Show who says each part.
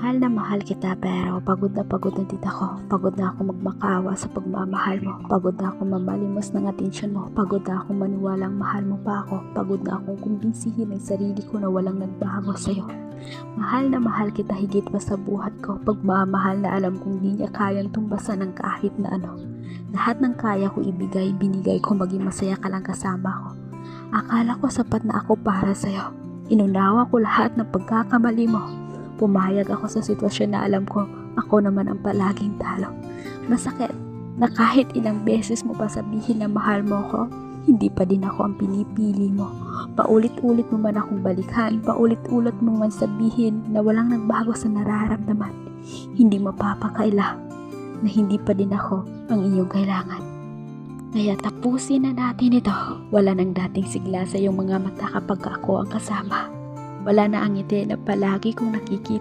Speaker 1: mahal kita pero pagod na din ako. Pagod na ako magmakaawa sa pagmamahal mo. Pagod na ako mamalimos ng atensyon mo. Pagod na akong maniwalang mahal mo pa ako. Pagod na akong kumbinsihin ang sarili ko na walang nagbago sa'yo. Mahal na mahal kita higit pa sa buhat ko. Pagmamahal na alam kong di niya kayang tumbasan ng kahit na ano. Lahat ng kaya ko ibigay, binigay ko maging masaya ka lang kasama ko. Akala ko sapat na ako para sa'yo. Inunawa ko lahat ng pagkakamali mo. Pumayag ako sa sitwasyon na alam ko ako naman ang palaging talo. Masakit na kahit ilang beses mo pa sabihin na mahal mo ko, hindi pa din ako ang pinipili mo. Paulit-ulit mo man akong balikan, paulit-ulit mo man sabihin na walang nagbago sa nararamdaman. Hindi mapapakaila na hindi pa din ako ang inyong kailangan. Kaya tapusin na natin ito. Wala nang dating sigla sa iyong mga mata kapag ako ang kasama. Wala na ang ngiti na palagi kong nakikita